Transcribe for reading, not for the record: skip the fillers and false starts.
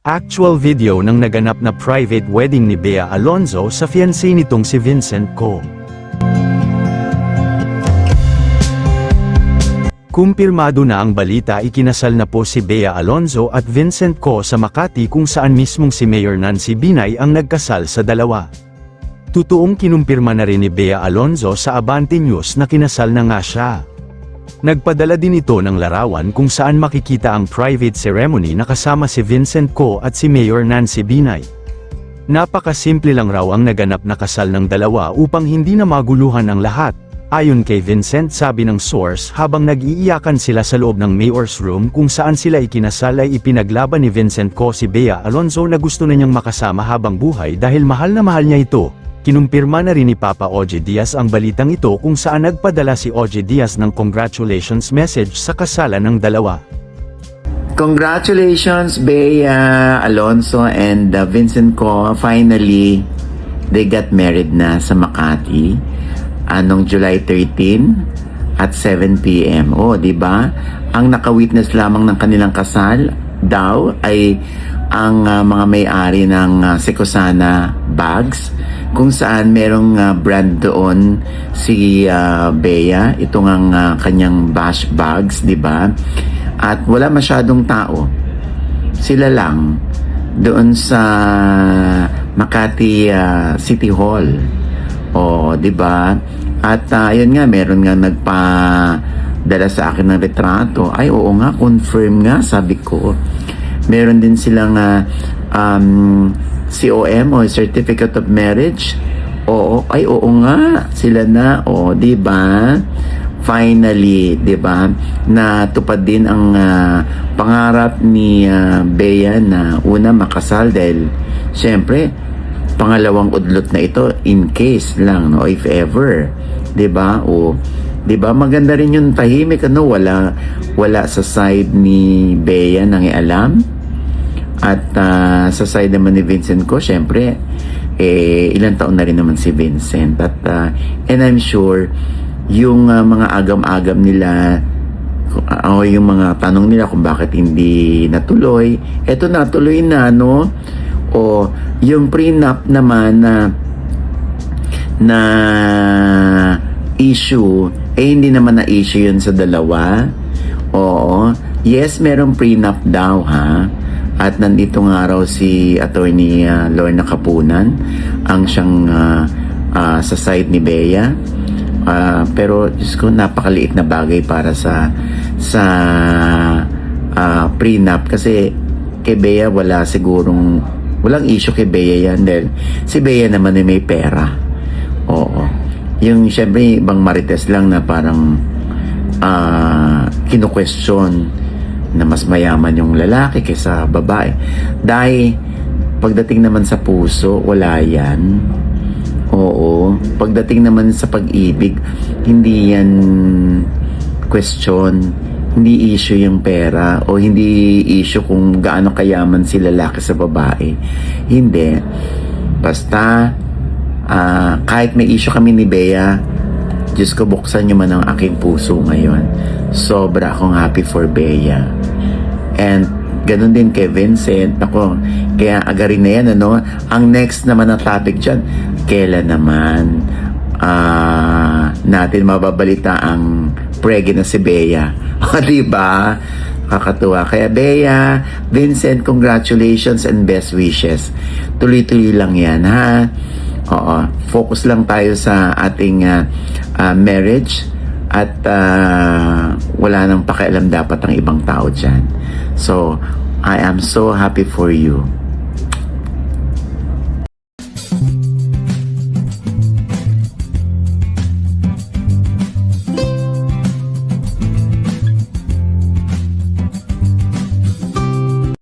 Actual video ng naganap na private wedding ni Bea Alonzo sa fiancé nitong si Vincent Co. Kumpirmado na ang balita, ikinasal na po si Bea Alonzo at Vincent Co sa Makati, kung saan mismong si Mayor Nancy Binay ang nagkasal sa dalawa. Totoong kinumpirma na rin ni Bea Alonzo sa Abante News na kinasal na nga siya. Nagpadala din ito ng larawan kung saan makikita ang private ceremony na kasama si Vincent Co at si Mayor Nancy Binay. Napakasimple lang raw ang naganap na kasal ng dalawa upang hindi na maguluhan ang lahat. Ayon kay Vincent, sabi ng source, habang nag-iiyakan sila sa loob ng mayor's room kung saan sila ikinasal, ay ipinaglaban ni Vincent Co si Bea Alonzo na gusto na niyang makasama habang buhay dahil mahal na mahal niya ito. Kinumpirma na rin ni Papa Ogie Diaz ang balitang ito kung saan nagpadala si Ogie Diaz ng congratulations message sa kasalan ng dalawa. Congratulations Bea Alonzo and Vincent Co. Finally, they got married na sa Makati. Anong July 13 at 7 p.m. Oh, di ba? Ang naka-witness lamang ng kanilang kasal daw ay ang mga may-ari ng Sekosana Bags, kung saan merong brand doon si Bea, itong ang kanyang bash bags, di ba? At wala masyadong tao. Sila lang doon sa Makati City Hall. O, di ba? At ayun nga, meron nga nagpadala sa akin ng retrato. Ay, oo nga, confirm nga, sabi ko. Meron din silang COM o Certificate of Marriage. Oo, ay oo nga, sila na. O, di ba? Finally, di ba? Natupad din ang pangarap ni Bea na una makasal dahil syempre pangalawang udlot na ito in case lang, no, if ever, 'di ba? O 'di ba, maganda rin yung tahimik, ano, wala sa side ni Bea nang ialam. At sa side naman ni Vincent Co, syempre ilang taon na rin naman si Vincent. At and I'm sure yung mga agam-agam nila o yung mga tanong nila kung bakit hindi natuloy, eto natuloy na, no? O yung prenup naman na issue, hindi naman na issue yun sa dalawa. Oo, yes, merong prenup daw, ha? At nandito nga raw si Attorney Lorna Kapunan ang siyang sa side ni Bea. Pero Diyos ko, napakaliit na bagay para sa prenup, kasi kay Bea walang issue kay Bea yan dahil si Bea naman ay may pera. Oo. Yung syempre ibang marites lang na parang kino-question na mas mayaman yung lalaki kaysa babae. Dahil pagdating naman sa puso, wala yan. Oo. Pagdating naman sa pag-ibig, hindi yan question. Hindi issue yung pera o hindi issue kung gaano kayaman si lalaki sa babae. Hindi. Basta kahit may issue kami ni Bea, Diyos ko, buksan nyo man ang aking puso ngayon. Sobra akong happy for Bea. And ganun din kay Vincent. Ako, kaya agarin na yan, ano? Ang next naman na topic dyan, kailan naman natin mababalita ang pregi na si Bea. O, diba? Kakatuwa. Kaya Bea, Vincent, congratulations and best wishes. Tuloy-tuloy lang yan, ha? Oo. Focus lang tayo sa ating marriage at wala nang pakialam dapat ang ibang tao dyan. So, I am so happy for you.